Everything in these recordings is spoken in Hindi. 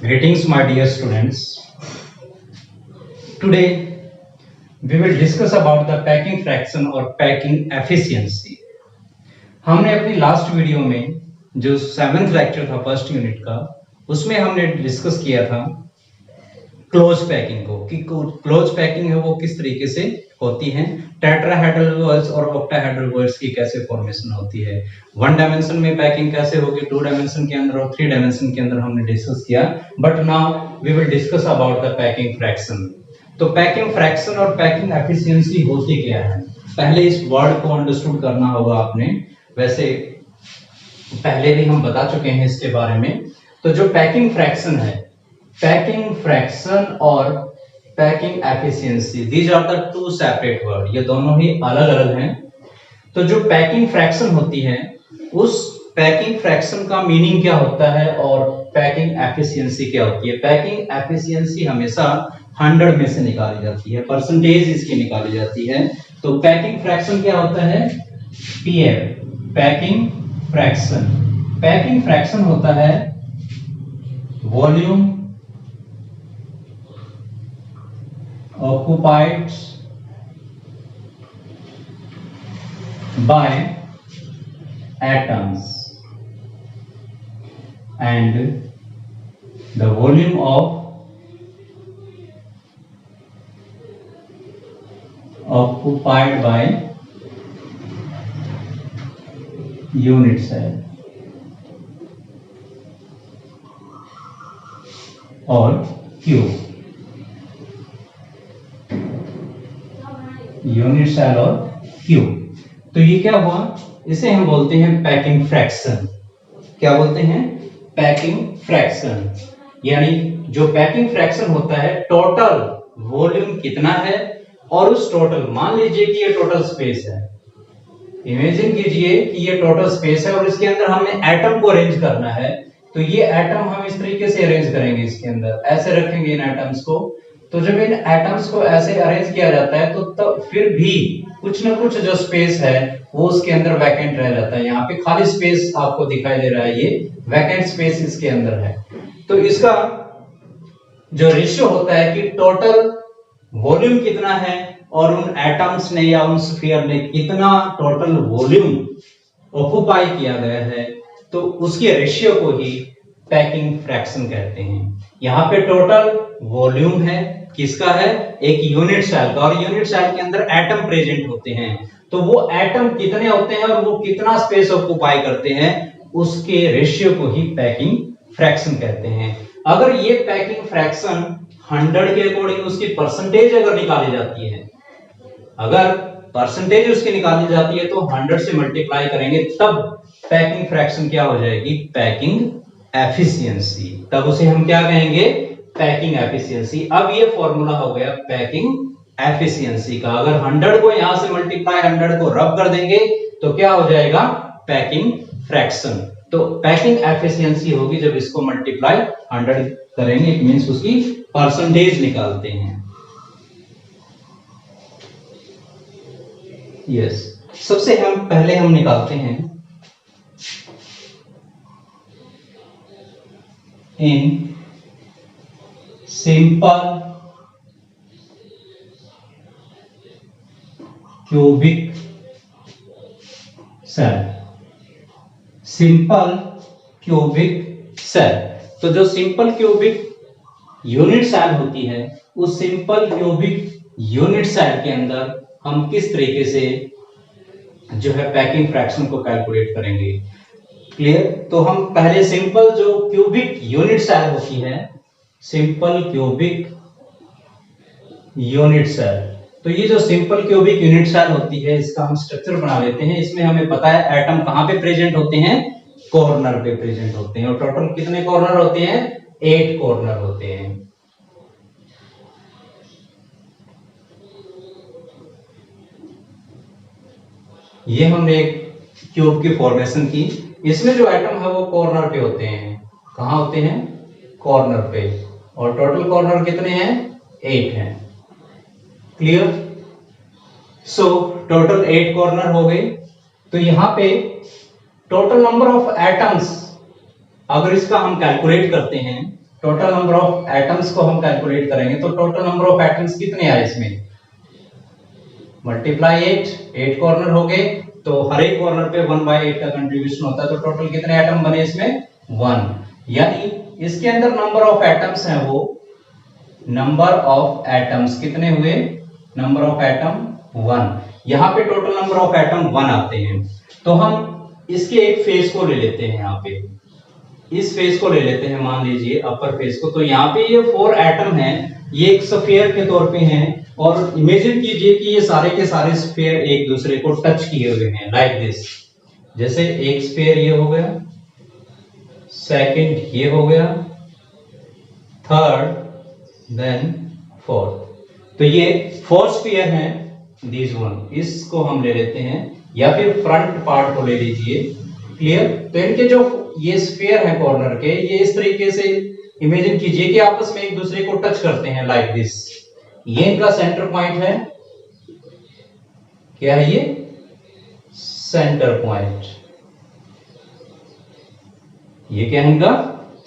Greetings, my dear students. Today we will discuss about the packing fraction और packing efficiency. हमने अपनी लास्ट वीडियो में जो 7th लेक्चर था फर्स्ट यूनिट का, उसमें हमने डिस्कस किया था क्लोज पैकिंग को कि क्लोज पैकिंग है वो किस तरीके से होती है, टेट्राहेड्रल वर्ड्स और ऑक्टाहेड्रल वर्ड्स की कैसे फॉर्मेशन होती है, वन डायमेंशन में पैकिंग कैसे होगी, टू डायमेंशन के अंदर और थ्री डायमेंशन के अंदर हमने डिस्कस किया. But now we will discuss about the packing fraction. तो पैकिंग फ्रैक्शन और पैकिंग एफिशिएंसी होती क्या है, पहले इस वर्ड को अंडरस्टूड करना होगा आपने. वैसे पहले भी हम बता चुके हैं इसके बारे में. तो जो पैकिंग फ्रैक्शन है, पैकिंग फ्रैक्शन और packing efficiency, these are the two separate word, ये दोनों ही अलग अलग हैं. तो जो पैकिंग फ्रैक्शन होती है, उस पैकिंग फ्रैक्शन का मीनिंग क्या होता है और पैकिंग एफिशिएंसी क्या होती है. पैकिंग एफिशिएंसी हमेशा 100 में से निकाली जाती है, परसेंटेज इसकी निकाली जाती है. तो पैकिंग फ्रैक्शन क्या होता है, PF, packing fraction. Packing fraction होता है volume occupied by atoms and the volume of occupied by unit cell और Q, यूनिट सेल और क्यू. तो ये क्या हुआ, इसे हम बोलते हैं पैकिंग फ्रैक्शन. क्या बोलते हैं, पैकिंग फ्रैक्शन. यानी जो पैकिंग फ्रैक्शन होता है, टोटल वॉल्यूम कितना है और उस टोटल, मान लीजिए कि ये टोटल स्पेस है, इमेजिन कीजिए कि ये टोटल स्पेस है और इसके अंदर हमें एटम को अरेंज करना है. तो ये एटम हम इस तरीके से अरेंज करेंगे, इसके अंदर ऐसे रखेंगे इन एटम्स को. तो जब इन एटम्स को ऐसे अरेंज किया जाता है तो तब फिर भी कुछ ना कुछ जो स्पेस है वो उसके अंदर वैकेंट रह जाता है. यहाँ पे खाली स्पेस आपको दिखाई दे रहा है, ये वैकेंट स्पेस इसके अंदर है. तो इसका जो रेशियो होता है कि टोटल वॉल्यूम कितना है और उन एटम्स ने या उन स्फीयर ने कितना टोटल वॉल्यूम ऑक्युपाई किया गया है, तो उसके रेशियो को ही पैकिंग फ्रैक्शन कहते हैं. यहाँ पे टोटल वॉल्यूम है, किसका है, एक यूनिट सेल का, और यूनिट सेल के अंदर एटम प्रेजेंट होते हैं. तो वो एटम कितने होते हैं और वो कितना स्पेस ऑक्युपाई करते हैं, उसके रेशियो को ही पैकिंग फ्रैक्शन कहते हैं. अगर ये पैकिंग फ्रैक्शन 100 के अकॉर्डिंग उसकी परसेंटेज अगर निकाली जाती है, अगर परसेंटेज उसकी निकाली जाती है तो 100 से मल्टीप्लाई करेंगे, तब पैकिंग फ्रैक्शन क्या हो जाएगी, पैकिंग एफिशिएंसी. तब उसे हम क्या कहेंगे, पैकिंग एफिशिएंसी. अब ये फॉर्मूला हो गया पैकिंग एफिशिएंसी का. अगर 100 को यहां से मल्टीप्लाई 100 को रब कर देंगे तो क्या हो जाएगा, पैकिंग फ्रैक्शन. तो पैकिंग एफिशिएंसी होगी जब इसको मल्टीप्लाई 100 करेंगे, इट मींस उसकी परसेंटेज निकालते हैं. यस, सबसे पहले हम निकालते हैं in simple cubic cell. Simple cubic cell. तो जो सिंपल क्यूबिक यूनिट सेल होती है, उस सिंपल क्यूबिक यूनिट सेल के अंदर हम किस तरीके से जो है पैकिंग फ्रैक्शन को कैलकुलेट करेंगे. क्लियर. तो हम पहले सिंपल जो क्यूबिक यूनिट सेल होती है, सिंपल क्यूबिक यूनिट सेल, तो ये जो सिंपल क्यूबिक यूनिट सेल होती है, इसका हम स्ट्रक्चर बना लेते हैं. इसमें हमें पता है एटम कहां पे प्रेजेंट होते हैं, कॉर्नर पे प्रेजेंट होते हैं. और टोटल कितने कॉर्नर होते हैं, 8 कॉर्नर होते हैं. ये हमने एक क्यूब की फॉर्मेशन की. इसमें जो एटम है वो कॉर्नर पे होते हैं. कहां होते हैं, कॉर्नर पे. और टोटल कॉर्नर कितने हैं, 8 हैं. क्लियर. सो टोटल 8 कॉर्नर हो गए. तो यहां पे टोटल नंबर ऑफ एटम्स अगर इसका हम कैलकुलेट करते हैं टोटल नंबर ऑफ एटम्स को हम कैलकुलेट करेंगे तो टोटल नंबर ऑफ एटम्स कितने आए इसमें, मल्टीप्लाई 8 कॉर्नर हो गए तो हर एक कॉर्नर पे 1/8 का कंट्रीब्यूशन होता है, तो टोटल कितने एटम बने इसमें 1। यानी इसके अंदर नंबर ऑफ एटम्स हैं वो, नंबर ऑफ एटम्स कितने हुए, नंबर ऑफ एटम 1। यहां पे टोटल नंबर ऑफ एटम 1 आते हैं। तो हम इसके एक फेस को ले लेते हैं, यहाँ पे इस फेस को ले लेते हैं, मान लीजिए अपर फेस को। तो यहाँ पे ये 4 एटम हैं, ये एक स्फीयर के तौर पे हैं, और इमेजिन कीजिए कि ये सारे के सारे स्फीयर एक दूसरे को टच किए हुए हैं लाइक दिस। जैसे एक स्फीयर ये हो गया, सेकंड ये हो गया, थर्ड, देन फोर्थ। तो ये 4 स्फीयर हैं, दिस वन, इसको हम ले लेते हैं, या फिर फ्रंट पार्ट को ले लीजिए। क्लियर। तो इनके जो ये स्फीयर है कॉर्नर के, ये इस तरीके से इमेजिन कीजिए कि आपस में एक दूसरे को टच करते हैं लाइक दिस। ये इनका सेंटर पॉइंट है, क्या है ये, सेंटर पॉइंट। ये क्या है इनका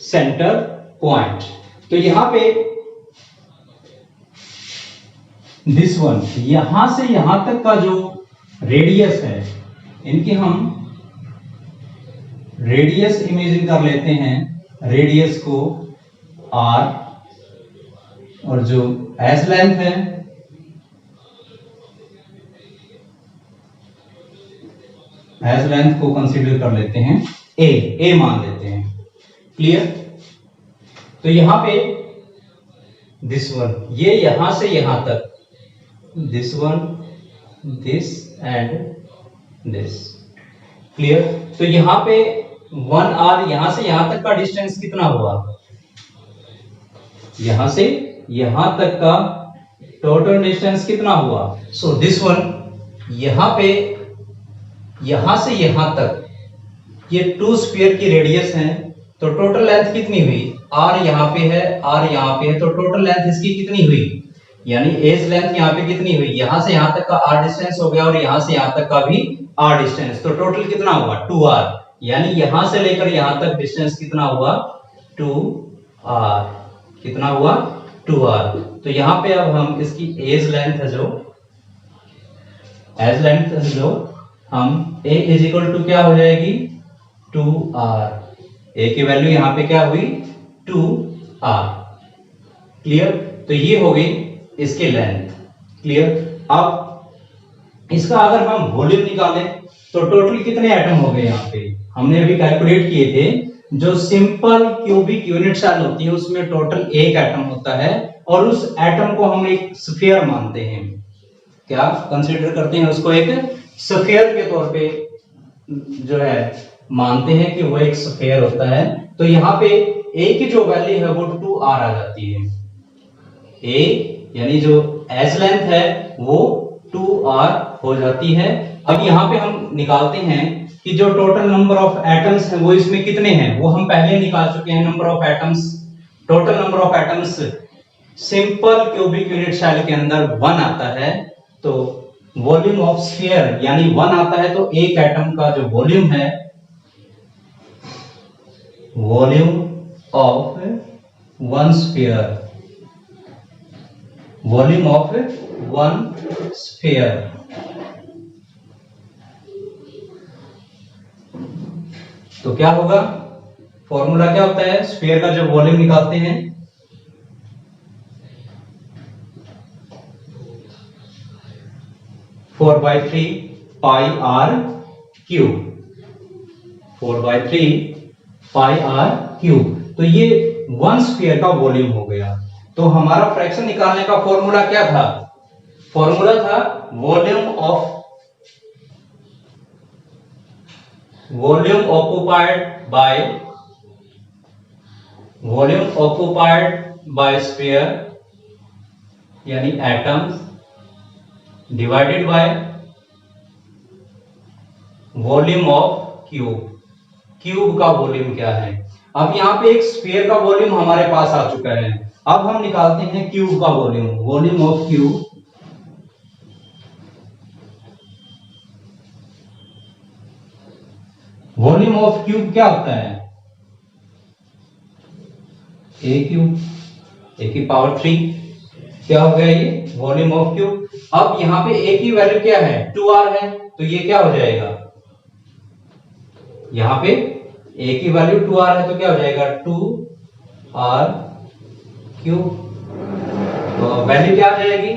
सेंटर पॉइंट। तो यहां पे दिस वन, यहां से यहां तक का जो रेडियस है, इनकी हम रेडियस इमेजिन कर लेते हैं, रेडियस को r, और जो एस लेंथ है एस लेंथ को कंसीडर कर लेते हैं ए मान लेते हैं। क्लियर। तो यहां पे दिस वन, ये यहां से यहां तक, this one, this and this. Clear. तो यहां पे 1r, यहां से यहां तक का डिस्टेंस कितना हुआ, यहां से यहां तक का टोटल डिस्टेंस कितना हुआ। सो दिस वन, यहां पे यहां से यहां तक ये 2 स्फीयर की रेडियस है, तो टोटल लेंथ कितनी हुई, r यहां पे है, r यहां पे है, तो टोटल लेंथ इसकी कितनी हुई, यानी एज लेंथ यहां पे कितनी हुई, यहां से यहां तक का r डिस्टेंस हो गया, और यहां से यहां तक का भी r डिस्टेंस, तो टोटल कितना हुआ 2r। यानी यहां से लेकर यहां तक डिस्टेंस कितना हुआ 2r, कितना हुआ 2r। तो यहां पे अब हम इसकी एज लेंथ है जो, एज लेंथ है जो, हम a इज इक्वल टू क्या हो जाएगी 2r। a की वैल्यू यहां पे क्या हुई 2r। क्लियर। तो ये हो गई इसकी लेंथ। क्लियर। अब इसका अगर हम वॉल्यूम निकालें तो टोटल कितने एटम हो गए, यहाँ पे हमने अभी कैलकुलेट किए थे, जो सिंपल क्यूबिक यूनिट सेल होती है उसमें टोटल 1 एटम होता है, और उस एटम को हम एक स्फीयर मानते हैं, क्या कंसीडर करते हैं उसको, एक स्फीयर के तौर पे जो है मानते हैं कि वो एक स्फीयर होता है। तो यहाँ पे a की जो वैल्यू है वो 2r आ जाती है, a यानी जो एज लेंथ है वो 2r हो जाती है। अब यहाँ पे हम निकालते हैं कि जो टोटल नंबर ऑफ एटम्स हैं वो इसमें कितने हैं, वो हम पहले निकाल चुके हैं। Number of atoms, total number of atoms simple cubic unit cell के अंदर 1 आता है, तो वॉल्यूम ऑफ स्फीयर यानी 1 आता है, तो एक एटम का जो वॉल्यूम है, volume of 1 sphere, volume of 1 sphere, तो क्या होगा, फॉर्मूला क्या होता है, स्फीयर का जब वॉल्यूम निकालते हैं, four by three pi r cube, 4/3 pi r cube. तो ये 1 स्फीयर का वॉल्यूम हो गया। तो हमारा फ्रैक्शन निकालने का फॉर्मूला क्या था, फॉर्मूला था वॉल्यूम ऑक्युपाइड बाय स्फीयर यानी atoms divided by volume of cube का वॉल्यूम क्या है। अब यहाँ पे एक स्फीयर का वॉल्यूम हमारे पास आ चुका है, अब हम निकालते हैं क्यूब का volume, volume of cube. Volume of cube क्या होता है, ए क्यूब, ए की पावर 3 क्या हो गया ये वॉल्यूम ऑफ क्यूब। अब यहाँ पे ए की वैल्यू क्या है 2r है, तो ये क्या हो जाएगा, यहाँ पे ए की वैल्यू 2r है तो क्या हो जाएगा 2r क्यूब। तो वैल्यू क्या आ जाएगी,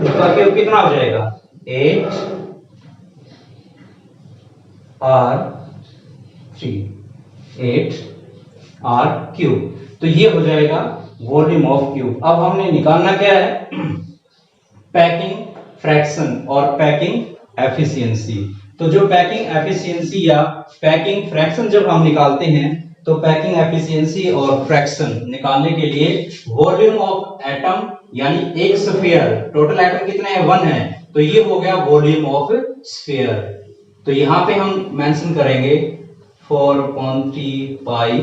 2 का क्यूब कितना हो जाएगा 8r क्यूब। तो ये हो जाएगा वॉल्यूम ऑफ क्यूब। अब हमने निकालना क्या है पैकिंग फ्रैक्शन और पैकिंग एफिशिएंसी। तो जो पैकिंग एफिशिएंसी या पैकिंग फ्रैक्शन जब हम निकालते हैं तो पैकिंग एफिशिएंसी और फ्रैक्शन निकालने के लिए वॉल्यूम ऑफ एटम यानी एक स्फीयर, टोटल एटम कितने हैं 1 है, तो ये हो गया वॉल्यूम ऑफ स्फीयर। तो यहां पे हम मेंशन करेंगे 4/3 पाई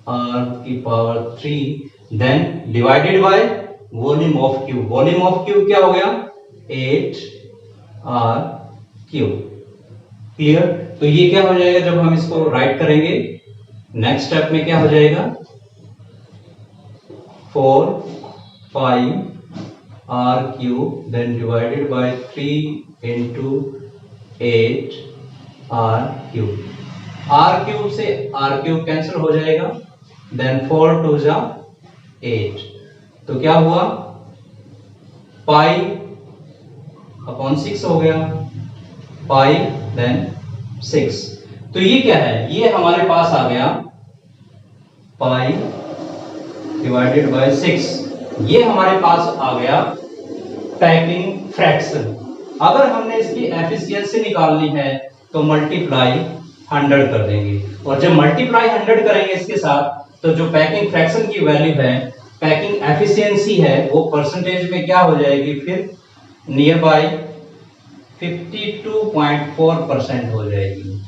r की power 3 then divided by volume of cube. Volume of cube क्या हो गया 8r क्यूब। क्लियर। तो ये क्या हो जाएगा जब हम इसको राइट करेंगे, नेक्स्ट स्टेप में क्या हो जाएगा 4 5r cube then divided by 3 into 8r cube. r cube से r क्यूब कैंसिल हो जाएगा, देन 4 2 जा 8, तो क्या हुआ पाई अपॉन 6 हो गया, पाई देन 6। तो ये क्या है, ये हमारे पास आ गया पाई डिवाइडेड बाय 6, ये हमारे पास आ गया पैकिंग फ्रैक्शन। अगर हमने इसकी एफिशिएंसी निकालनी है तो मल्टीप्लाई 100 कर देंगे, और जब मल्टीप्लाई 100 करेंगे इसके साथ तो जो पैकिंग फ्रैक्शन की वैल्यू है, पैकिंग एफिशिएंसी है, वो परसेंटेज में क्या हो जाएगी फिर नियर बाय 52.4% हो जाएगी,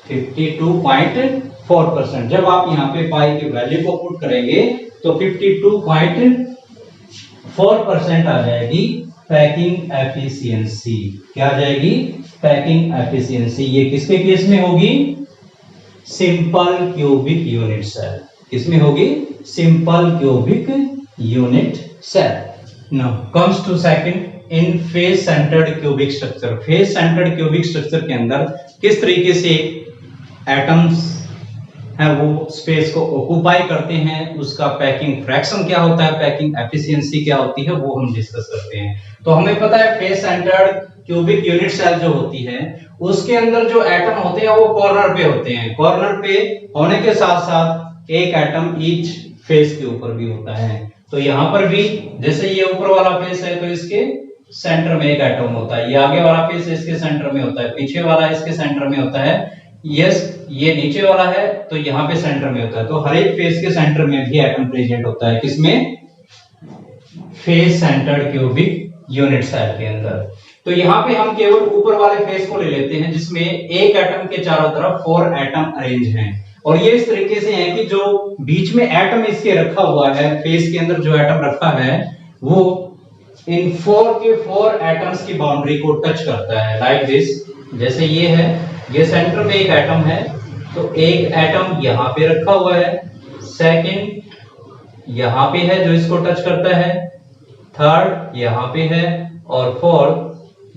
52.4%। जब आप यहाँ पे पाई की वैल्यू को पुट करेंगे तो 52.4% आ जाएगी पैकिंग एफिशिएंसी। क्या आ जाएगी पैकिंग एफिशिएंसी। ये किसके केस में होगी सिंपल क्यूबिक यूनिट सेल। किसमें होगी simple cubic unit cell. Now comes to second in face centred cubic structure. Face centred cubic structure के अंदर किस तरीके से एटम्स हैं वो स्पेस को ऑक्यूपाई करते हैं, उसका पैकिंग फ्रैक्शन क्या होता है, पैकिंग एफिशिएंसी क्या होती है, वो हम डिस्कस करते हैं। तो हमें पता है face centred cubic unit cell जो होती है उसके अंदर जो एटम होते हैं वो कॉर्नर पे होते हैं। कॉर्नर पे होने के साथ साथ एक एटम ईच फेस के ऊपर भी होता है। तो यहाँ पर भी जैसे ये ऊपर वाला फेस है तो इसके सेंटर में एक एटम होता है, ये आगे वाला फेस इसके सेंटर में होता है, पीछे वाला इसके सेंटर में होता है, यस ये नीचे वाला है तो यहाँ पे सेंटर में होता है। तो हर एक फेस के सेंटर में भी एटम प्रेजेंट होता है, किसमें face centred cubic unit cell के अंदर। तो यहाँ पे हम केवल ऊपर वाले फेस को ले लेते हैं जिसमें एक एटम के चारों तरफ 4 एटम अरेंज हैं, और ये इस तरीके से है कि जो बीच में एटम इसके रखा हुआ है, फेस के अंदर जो एटम रखा है वो इन 4 के 4 एटम्स की बाउंड्री को टच करता है लाइक दिस। जैसे ये है, ये सेंटर में एक एटम है तो एक एटम यहाँ पे रखा हुआ है, सेकंड यहाँ पे है जो इसको टच करता है, थर्ड यहाँ पे है और फोर्थ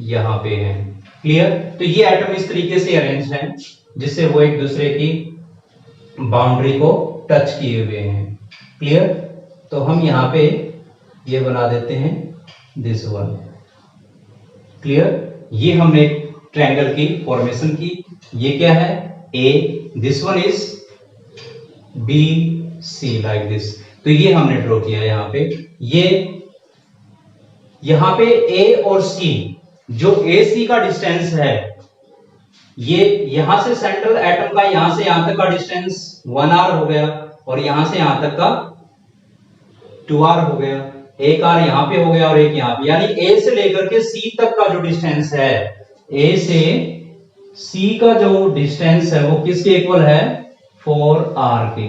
यहाँ पे है। क्लियर। तो ये एटम इस तरीके से अरेंज हैं जिससे वो एक दूसरे की बाउंड्री को टच किए हुए हैं। क्लियर। तो हम यहाँ पे ये बना देते हैं दिस वन। क्लियर। ये हमने ट्रायंगल की फॉर्मेशन की। ये क्या है A, this one is B C like this. तो ये हमने ड्रॉ किया यहाँ पे। ये यहाँ पे ए और सी, जो ए सी का डिस्टेंस है, ये यहां से सेंट्रल एटम का यहां से यहां तक का डिस्टेंस 1r हो गया और यहां से यहां तक का 2r हो गया, एक r यहां पे हो गया और एक यहां पे, यानी ए से लेकर के सी तक का जो डिस्टेंस है, ए से सी का जो डिस्टेंस है वो किसके इक्वल है 4r के।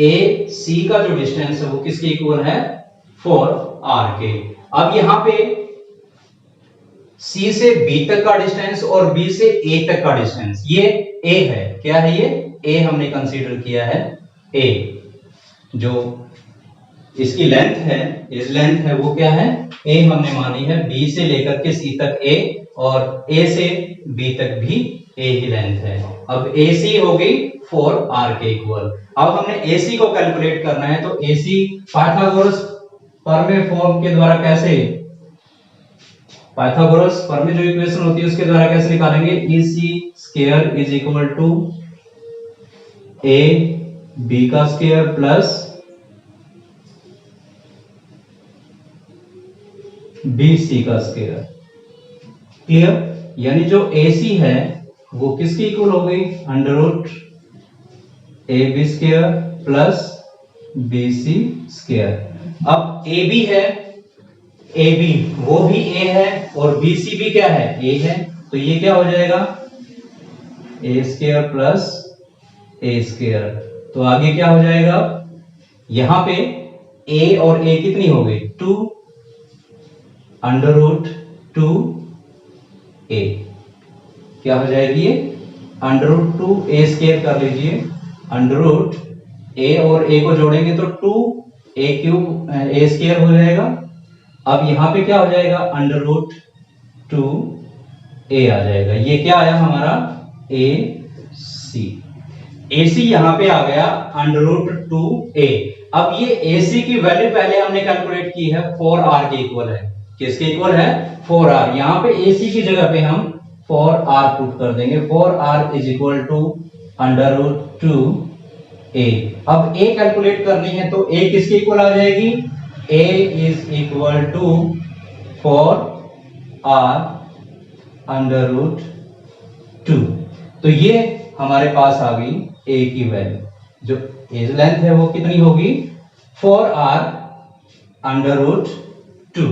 ए सी का जो डिस्टेंस है वो किसके इक्वल है 4r के। अब यहां पे C से B तक का डिस्टेंस और B से A तक का डिस्टेंस, ये A है, क्या है ये ए हमने कंसीडर किया है। ए जो इसकी लेंथ है, इस लेंथ है वो क्या है, ए हमने मानी है। बी से लेकर के सी तक ए और ए से बी तक भी ए ही लेंथ है। अब ए सी हो गई 4r के इक्वल। अब हमने ए सी को कैलकुलेट करना है, तो ए सी पाइथागोरस प्रमेय फॉर्म के द्वारा कैसे, पाइथागोरस प्रमेय जो इक्वेशन होती है उसके द्वारा कैसे निकालेंगे, A C square is equal to A B का स्क्वायर प्लस बी सी का स्क्वायर। क्लियर? यानी जो ए सी है वो किसकी इक्वल हो गई, under root a b square plus B c square. अब ए बी है, ए बी वो भी ए है और बी सी भी क्या है, ए है, तो ये क्या हो जाएगा, ए स्क्वायर प्लस ए स्क्वायर। तो आगे क्या हो जाएगा, यहां पे ए और ए कितनी हो गई, 2 अंडर रूट 2 ए, क्या हो जाएगी ये, अंडर रूट 2 ए स्क्वायर कर लीजिए, अंडर रूट ए और ए को जोड़ेंगे तो 2 ए क्यूब ए स्क्वायर हो जाएगा। अब यहां पे क्या हो जाएगा, अंडर रूट 2 ए आ जाएगा। ये क्या आया हमारा, ए सी। ए सी यहां पे आ गया अंडर रूट 2 ए। अब ये ए सी की वैल्यू पहले हमने कैलकुलेट की है, 4r के इक्वल है। किसके इक्वल है, 4r। यहां पे ए सी की जगह पे हम 4r पुट कर देंगे। 4r is equal to under root 2 a. अब a कैलकुलेट करनी है तो a किसके इक्वल आ जाएगी, a is equal to 4r under root 2। तो ये हमारे पास आ गई a की वैल्यू, जो एज लेंथ है वो कितनी होगी, 4r under root 2,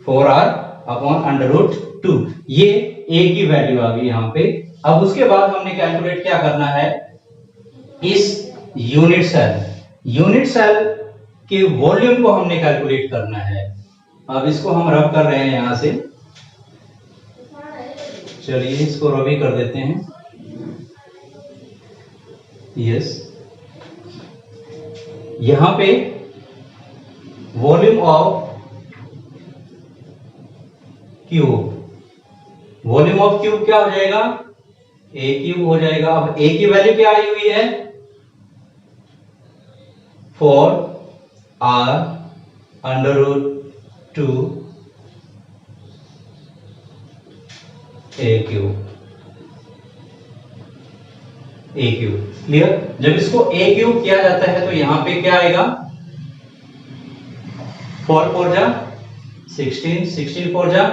4r upon under root 2। ये a की वैल्यू आ गई यहां पे। अब उसके बाद हमने कैलकुलेट क्या करना है, इस यूनिट सेल के वॉल्यूम को हमने कैलकुलेट करना है। अब इसको हम रब कर रहे हैं यहां से, चलिए इसको रब ही कर देते हैं। यस, यहां पे volume of cube, volume of cube क्या हो जाएगा, ए क्यूब हो जाएगा। अब ए की वैल्यू क्या आई हुई है, 4r अंडर रूट 2 ए क्यूब। क्लियर? जब इसको ए क्यूब किया जाता है तो यहां पे क्या आएगा, 4 4 जा 16, 16 4 जा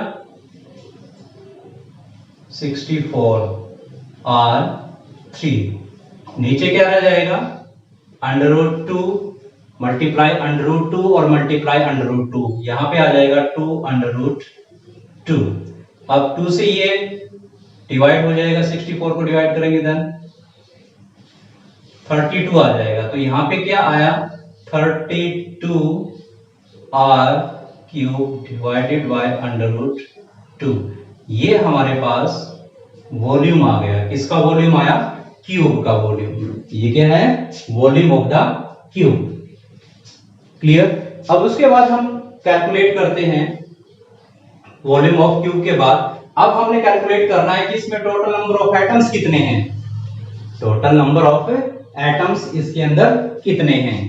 64 r3। नीचे क्या रह जाएगा, under root 2 multiply under root 2 और मल्टीप्लाई अंडर रूट 2, यहां पे आ जाएगा 2 अंडर रूट 2। अब 2 से ये डिवाइड हो जाएगा, 64 को डिवाइड करेंगे देन 32 आ जाएगा। तो यहां पे क्या आया, 32 r cube divided by under root 2। ये हमारे पास वॉल्यूम आ गया। किसका वॉल्यूम आया, क्यूब का वॉल्यूम। ये क्या है, volume of the cube. Clear? अब उसके बाद हम कैलकुलेट करते हैं वॉल्यूम ऑफ क्यूब के बाद। अब हमने कैलकुलेट करना है कि इसमें टोटल नंबर ऑफ एटम्स कितने हैं, टोटल नंबर ऑफ एटम्स इसके अंदर कितने हैं।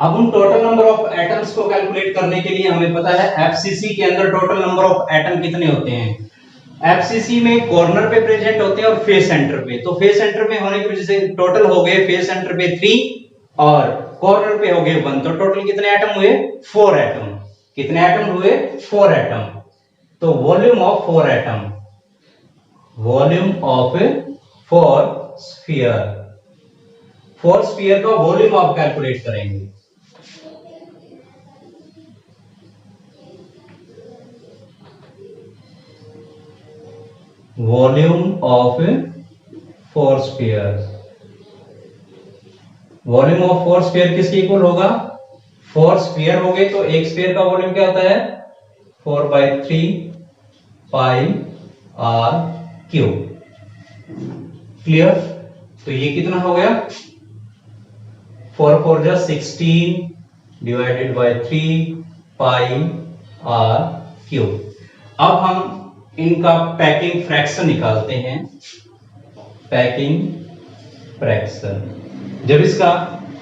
अब उन टोटल नंबर ऑफ एटम्स को कैलकुलेट करने के लिए हमें पता है एफसीसी के अंदर टोटल नंबर ऑफ एटम कितने होते हैं। एफसीसी में कॉर्नर पे प्रेजेंट होते हैं और फेस सेंटर पे। तो फेस सेंटर पे होने की वजह से टोटल हो गए फेस सेंटर पे 3 और कॉर्नर पे हो गए 1। तो टोटल कितने एटम हुए, 4 एटम। कितने एटम हुए, 4 एटम। तो volume of 4 atom, volume of 4 sphere, 4 sphere का वॉल्यूम आप कैलकुलेट करेंगे। Volume of 4 sphere, volume of 4 sphere किसके इक्वल होगा, 4 स्फीयर हो गए तो एक स्फीयर का वॉल्यूम क्या होता है, 4/3 पाई r क्यूब। क्लियर? तो ये कितना हो गया 4 4 जा 16 divided by 3 pi r cube. अब हम इनका पैकिंग फ्रैक्शन निकालते हैं। पैकिंग फ्रैक्शन, जब इसका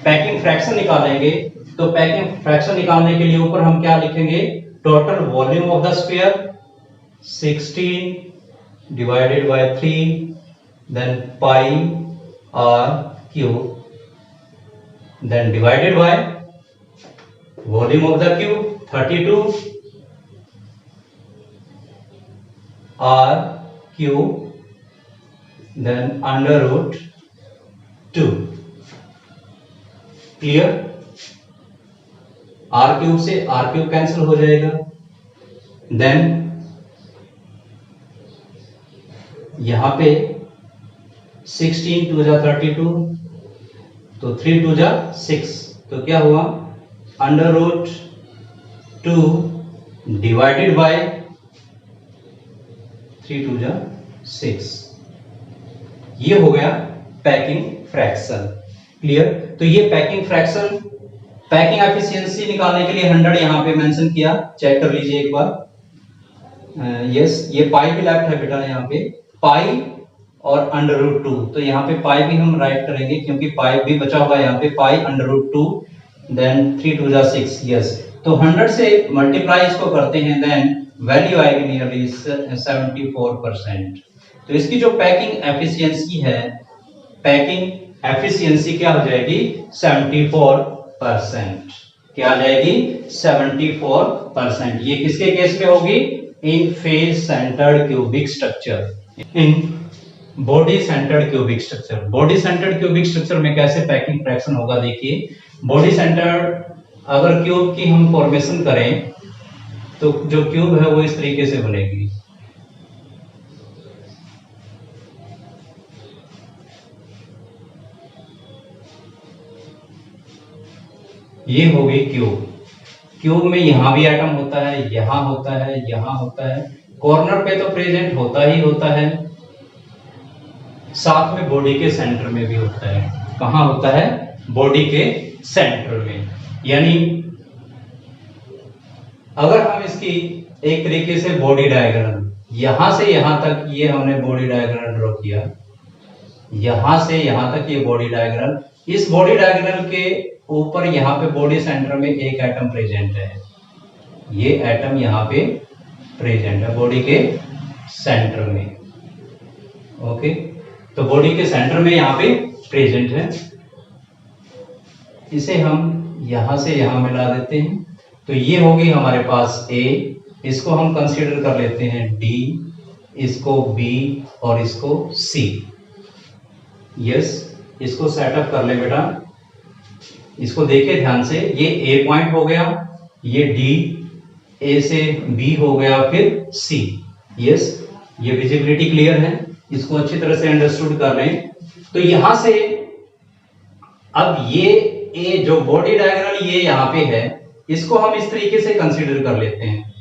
पैकिंग फ्रैक्शन निकालेंगे तो पैकिंग फ्रैक्शन निकालने के लिए ऊपर हम क्या लिखेंगे, total volume of the sphere 16 divided by 3 then pi r cube then divided by volume of the cube 32 r cube then under root 2। Clear? r cube से r क्यूब कैंसिल हो जाएगा, देन यहां पे 16 2 जा 32 तो 3 2 जा 6, तो क्या हुआ अंडर रूट 2 डिवाइडेड बाय 3 2 जा 6। ये हो गया पैकिंग फ्रैक्शन। क्लियर? तो ये पैकिंग फ्रैक्शन, पैकिंग एफिशिएंसी निकालने के लिए 100 यहां पे मेंशन किया, चेक कर लीजिए एक बार। यस, ये पाई भी लेफ्ट है बेटा, यहां पे पाई और अंडर रूट 2, तो यहाँ पे पाई भी हम राइट करेंगे क्योंकि पाई भी बचा हुआ है यहाँ पे, पाई अंडर रूट 2 देन 3 2 जा 6। यस, तो 100 से मल्टीप्लाई इसको करते हैं, देन वैल्यू आएगी नियरली 74%। तो इसकी जो पैकिंग एफिशिएंसी है, पैकिंग एफिशिएंसी क्या हो जाएगी 74%। क्या आ जाएगी 74%। ये किसके केस में होगी, in face centred cubic structure, in body centred cubic structure. Body centred cubic structure में कैसे पैकिंग फ्रैक्शन होगा, देखिए बॉडी सेंटर्ड अगर क्यूब की हम फॉर्मेशन करें तो जो क्यूब है वो इस तरीके से बनेगी। ये होगी क्यूब। क्यूब में यहां भी एटम होता है, यहां होता है, यहां होता है, कॉर्नर पे तो प्रेजेंट होता ही होता है, साथ में बॉडी के सेंटर में भी होता है। कहां होता है, बॉडी के सेंटर में। यानी अगर हम इसकी एक तरीके से बॉडी डायग्राम, यहां से यहां तक ये हमने बॉडी डायग्राम ड्रॉ किया, यहां से यहां तक ये बॉडी डायग्राम, इस बॉडी डायग्राम के ऊपर यहां पे बॉडी सेंटर में एक एटम प्रेजेंट है, ये एटम यहां पे प्रेजेंट है बॉडी के सेंटर में। ओके, तो बॉडी के सेंटर में यहां पे प्रेजेंट है, इसे हम यहां से यहां मिला देते हैं, तो ये होगी हमारे पास A, इसको हम कंसीडर कर लेते हैं D, इसको B और इसको C। यस, इसको सेटअप कर ले बेटा, इसको देखे ध्यान से, ये A पॉइंट हो गया, ये D, A से B हो गया, फिर C। यस, ये विजिबिलिटी क्लियर है, इसको अच्छी तरह से अंडरस्टूड कर लें। तो यहां से अब ये A जो बॉडी डायग्राम ये यहां पे है, इसको हम इस तरीके से कंसीडर कर लेते हैं।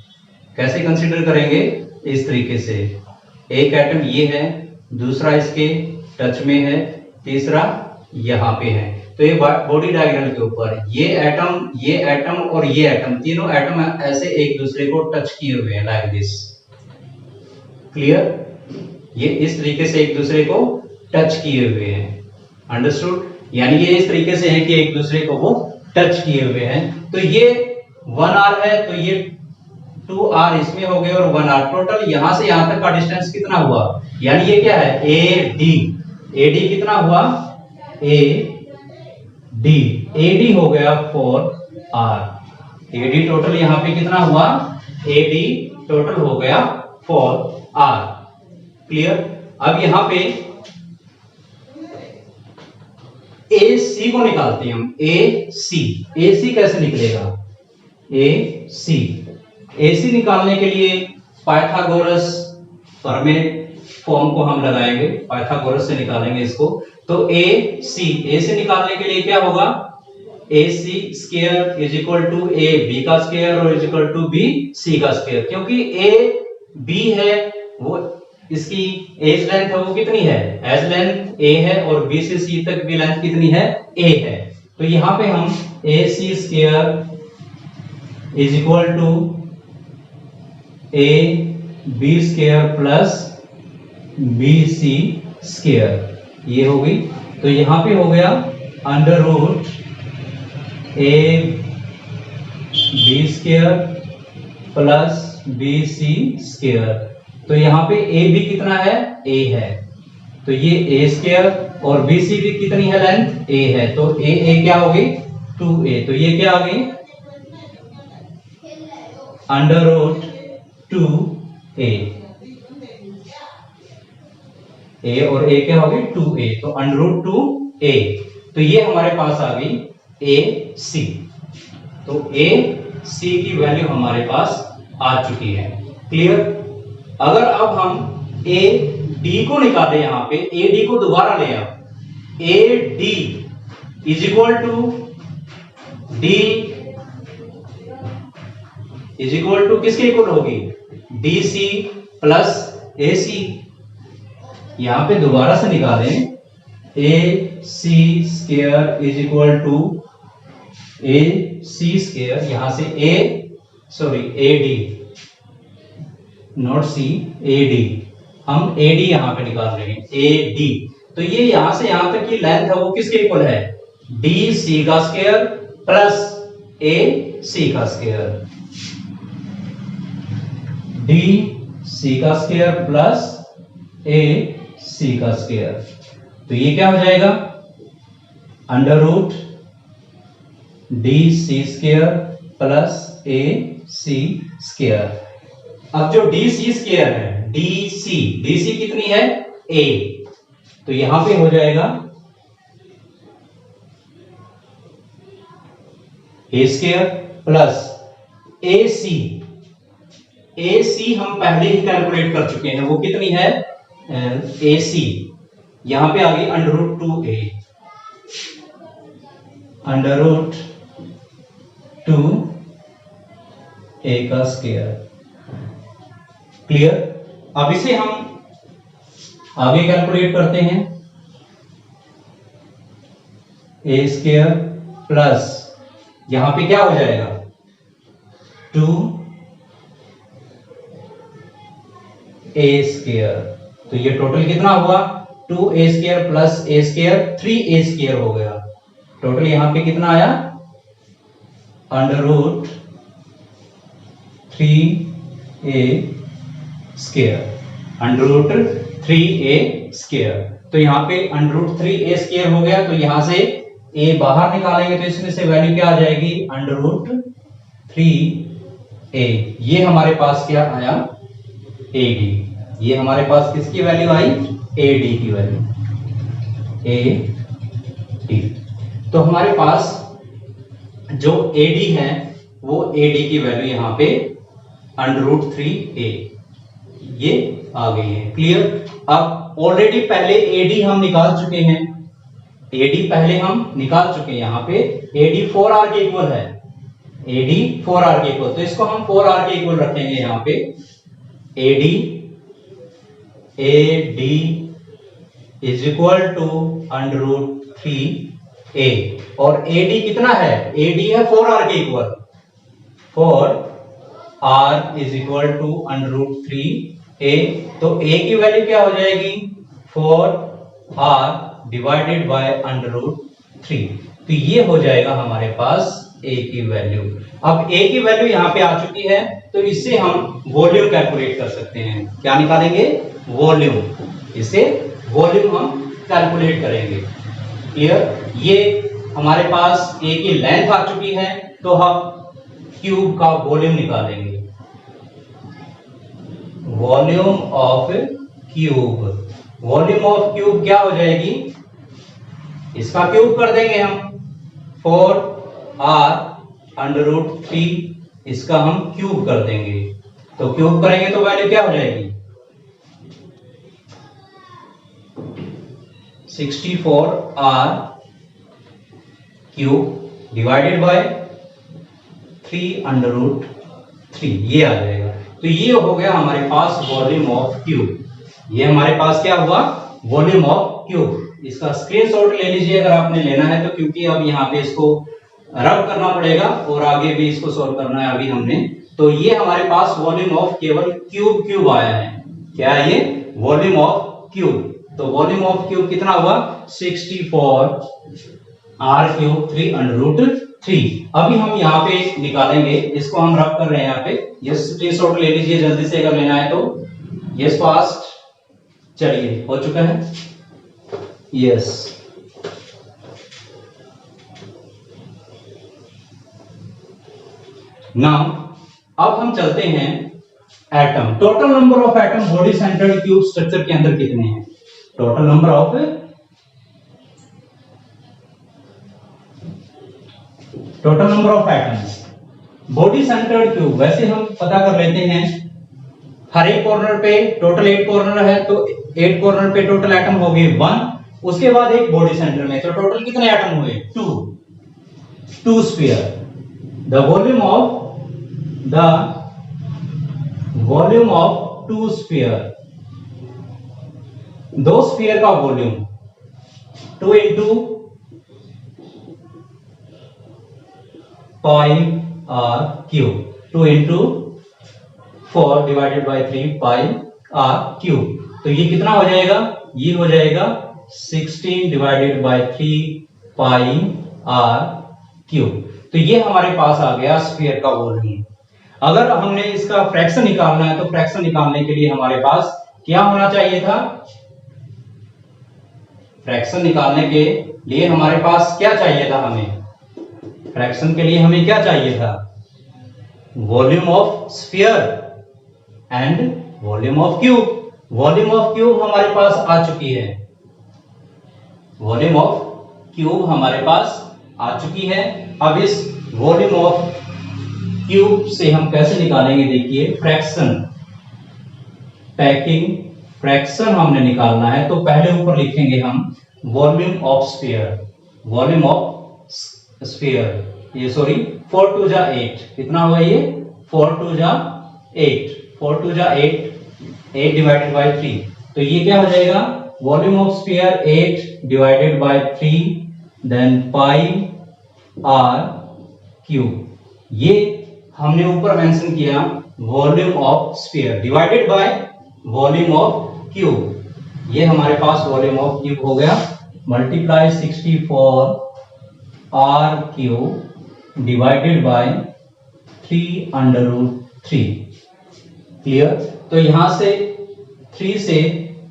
कैसे कंसीडर करेंगे, इस तरीके से, एक एटम ये है, दूसरा इसके टच में है, तीसरा यहां पे है, तो ये बॉडी डायग्राम के ऊपर ये एटम और ये एटम, तीनों एटम ऐसे एक दूसरे को टच किए हुए हैं, लाइक दिस। क्लियर? ये इस तरीके से एक दूसरे को टच किए हुए हैं, अंडरस्टूड? यानी ये इस तरीके से है कि एक दूसरे को वो टच किए हुए हैं। तो ये 1r है, तो ये 2r इसमें हो गए और 1r, टोटल यहां से यहां तक का डिस्टेंस कितना हुआ, यानी ये क्या है AD कितना हुआ, AD हो गया 4r, AD टोटल यहां पे कितना हुआ, AD टोटल हो गया 4r। क्लियर? अब यहां पे AC को निकालते हैं हम, AC कैसे निकलेगा, AC निकालने के लिए पाइथागोरस प्रमेय फॉर्म को हम लगाएंगे, पाइथागोरस से निकालेंगे इसको। तो AC निकालने के लिए क्या होगा, AC square is equal to AB का स्क्वायर और इज इक्वल टू BC का स्क्वायर, क्योंकि AB है वो इसकी एज लेंथ है वो कितनी है, एज लेंथ a है और b से c तक भी लेंथ कितनी है, a है। तो यहाँ पे हम ac square is equal to a b square plus bc square, ये हो गई। तो यहाँ पे हो गया under root a b square plus bc square. तो यहाँ पे a भी कितना है, a है, तो ये a स्क्वायर और bc भी कितनी है, लेंथ a है, तो a क्या होगी 2a। तो ये क्या आ गई अंडर रूट 2a, a और a क्या होगी 2a, तो अंडर रूट 2a। तो ये हमारे पास आ गई ac। तो ac की वैल्यू हमारे पास आ चुकी है। क्लियर। अगर अब हम AD को निकालें, यहां पे AD को दोबारा ले आओ, AD is equal to D is equal to किसके इक्वल होगी, DC प्लस AC। यहां पे दोबारा से निकालें, AC square is equal to AC square, यहां से AD नॉट C, AD, हम AD यहां पे निकाल रहे हैं, AD। तो ये यहां से यहां तक की लेंथ है वो किसके इक्वल है, DC का स्क्वायर प्लस AC का स्क्वायर, DC का स्क्वायर प्लस AC का स्क्वायर। तो ये क्या हो जाएगा under root DC square plus AC square. अब जो DC स्क्वायर है, DC कितनी है A, तो यहां पे हो जाएगा A स्क्वायर प्लस AC हम पहले ही कैलकुलेट कर चुके हैं, वो कितनी है AC, यहां पे आ गई under root 2A, under root 2A का स्क्वायर। क्लियर। अब इसे हम आगे कैलकुलेट करते हैं, A स्क्वायर प्लस यहां पे क्या हो जाएगा 2A स्क्वायर। तो ये टोटल कितना हुआ 2A square plus A square 3A square हो गया। टोटल यहां पे कितना आया under root 3A square, under root 3A square. तो यहाँ पे अंडर रूट 3A स्क्वायर हो गया, तो यहां से A बाहर निकालेंगे तो इसमें से वैल्यू क्या आ जाएगी अंडर रूट 3A। ये हमारे पास क्या आया AD, ये हमारे पास किसकी वैल्यू आई AD की वैल्यू, AD। तो हमारे पास जो AD है वो AD की वैल्यू यहां पे अंडर रूट 3A ये आ गई है। क्लियर। अब ऑलरेडी पहले AD हम निकाल चुके हैं, AD पहले हम निकाल चुके हैं, यहां पे AD 4R के इक्वल है, AD 4R के इक्वल, तो इसको हम 4R के इक्वल रखेंगे यहां पे AD is equal to under root 3A, और AD कितना है AD है 4R के इक्वल, 4R is equal to under root 3A। तो A की वैल्यू क्या हो जाएगी 4R divided by under root 3। तो ये हो जाएगा हमारे पास A की वैल्यू। अब A की वैल्यू यहां पे आ चुकी है, तो इससे हम वॉल्यूम कैलकुलेट कर सकते हैं। क्या निकालेंगे वॉल्यूम, इसे वॉल्यूम हम कैलकुलेट करेंगे। क्लियर। ये हमारे पास A की लेंथ आ चुकी है, तो हम क्यूब का वॉल्यूम निकालेंगे, volume of cube. Volume of cube क्या हो जाएगी, इसका क्यूब कर देंगे हम 4R अंडर रूट 3, इसका हम क्यूब कर देंगे, तो क्यूब करेंगे तो वैल्यू क्या हो जाएगी 64R cube divided by 3 under root 3, ये आ जाएगा। तो ये हो गया हमारे पास वॉल्यूम ऑफ क्यूब। ये हमारे पास क्या हुआ, वॉल्यूम ऑफ क्यूब। इसका स्क्रीनशॉट ले लीजिए अगर आपने लेना है तो, क्योंकि अब यहाँ पे इसको रब करना पड़ेगा और आगे भी इसको सॉल्व करना है अभी हमने। तो ये हमारे पास वॉल्यूम ऑफ केवल क्यूब आया है। क्या है ये, वॉल्यूम ऑफ क्यूब। तो वॉल्यूम ऑफ क्यूब कितना हुआ, 64 r क्यूब 3√3। अभी हम यहाँ पे निकालेंगे, इसको हम रब कर रहे हैं यहाँ पे। ये स्क्रीनशॉट ले लीजिए जल्दी से अगर लेना है तो। यस फास्ट, चलिए हो चुका है, यस। नाउ अब हम चलते हैं atom. Total number of atom body centred cube structure के अंदर कितने हैं? Total number of atoms body centred cube. वैसे हम पता कर लेते हैं, हर एक कॉर्नर पे टोटल 8 कॉर्नर है, तो 8 कॉर्नर पे टोटल एटम हो गए 1। उसके बाद एक बॉडी सेंटर में, तो टोटल कितने एटम हुए, 2 sphere. The volume of 2 sphere, 2 sphere का volume 2 into pi r cube, 2 into 4 divided by 3 pi r cube। तो ये कितना हो जाएगा, ये हो जाएगा 16 divided by 3 pi r cube। तो ये हमारे पास आ गया स्फीयर का वॉल्यूम। अगर हमने इसका फ्रैक्शन निकालना है तो फ्रैक्शन निकालने के लिए हमारे पास क्या होना चाहिए था, फ्रैक्शन निकालने के लिए हमारे पास क्या चाहिए था, हमें फ्रैक्शन के लिए हमें क्या चाहिए था, volume of sphere and volume of cube. Volume of cube हमारे पास आ चुकी है, वॉल्यूम ऑफ क्यूब हमारे पास आ चुकी है। अब इस वॉल्यूम ऑफ क्यूब से हम कैसे निकालेंगे, देखिए फ्रैक्शन, पैकिंग फ्रैक्शन हमने निकालना है तो पहले ऊपर लिखेंगे हम volume of sphere, volume of sphere. ये सॉरी 4 2 जा 8, कितना हुआ ये, 4 2 जा 8, 4 2 जा 8, 8 डिवाइडेड बाय 3। तो ये क्या हो जाएगा, volume of sphere 8 divided by 3 then pi r cube. ये हमने ऊपर मेंशन किया volume of sphere divided by volume of cube. ये हमारे पास वॉल्यूम ऑफ क्यूब हो गया, multiply 64 r cube divided by 3√3। Clear? तो यहां से 3 से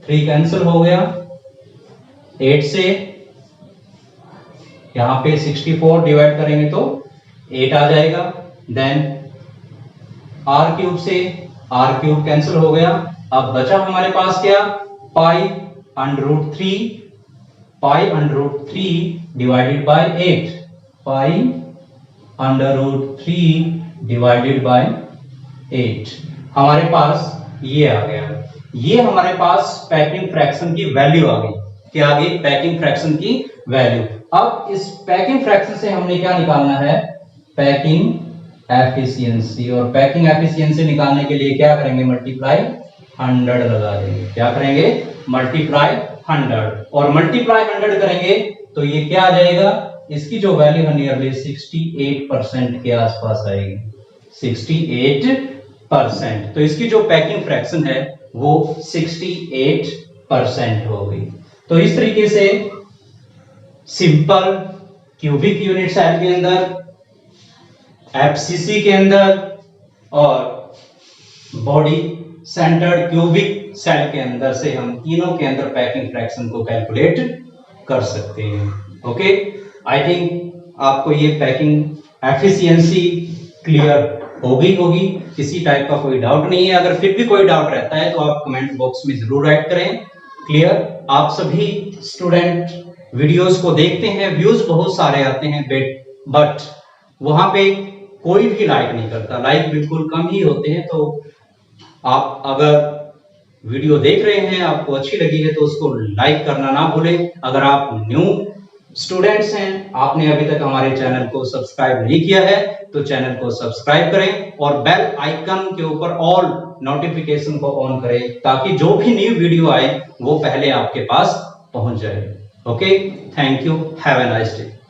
3 कैंसिल हो गया, 8 से यहां पे 64 डिवाइड करेंगे तो 8 आ जाएगा। देन r क्यूब से r क्यूब कैंसिल हो गया। अब बचा हमारे पास क्या, पाई √3 divided by 8, pi √3 divided by 8। हमारे पास ये आ गया, ये हमारे पास पैकिंग फ्रैक्शन की वैल्यू आ गई। क्या आ गई, पैकिंग फ्रैक्शन की वैल्यू। अब इस पैकिंग फ्रैक्शन से हमने क्या निकालना है, पैकिंग एफिशिएंसी। और पैकिंग एफिशिएंसी निकालने के लिए क्या करेंगे, मल्टीप्लाई 100 लगा देंगे। क्या करेंगे, मल्टीप्लाई 100। और मल्टीप्लाई 100 करेंगे तो ये क्या आ जाएगा, इसकी जो वैल्यू है नियरली 68% के आसपास आएगी, 68%। तो इसकी जो पैकिंग फ्रैक्शन है वो 68% हो गई। तो इस तरीके से सिंपल क्यूबिक यूनिट सेल के अंदर, एफसीसी के अंदर और बॉडी सेंटर्ड क्यूबिक सेल के अंदर से हम तीनों के अंदर पैकिंग फ्रैक्शन को कैलकुलेट कर सकते हैं। ओके, आई थिंक आपको ये पैकिंग एफिशिएंसी क्लियर होगी, किसी टाइप का कोई डाउट नहीं है। अगर फिर भी कोई डाउट रहता है तो आप कमेंट बॉक्स में जरूर राइट करें। क्लियर? आप सभी स्टूडेंट वीडियोस को देखते हैं, व्यूज बहुत सारे आते हैं, बट वहां पे कोई भी लाइक नहीं करता, लाइक बिल्कुल कम ही होते हैं। तो आप अगर वीडियो देख रहे हैं, आपको अच्छी लगी है तो उसको लाइक करना ना भूलें। अगर आप न्यू स्टूडेंट्स हैं, आपने अभी तक हमारे चैनल को सब्सक्राइब नहीं किया है तो चैनल को सब्सक्राइब करें और बेल आइकन के ऊपर ऑल नोटिफिकेशन को ऑन करें ताकि जो भी न्यू वीडियो आए वो पहले आपके पास पहुंच जाए। Okay, thank you, have a nice day.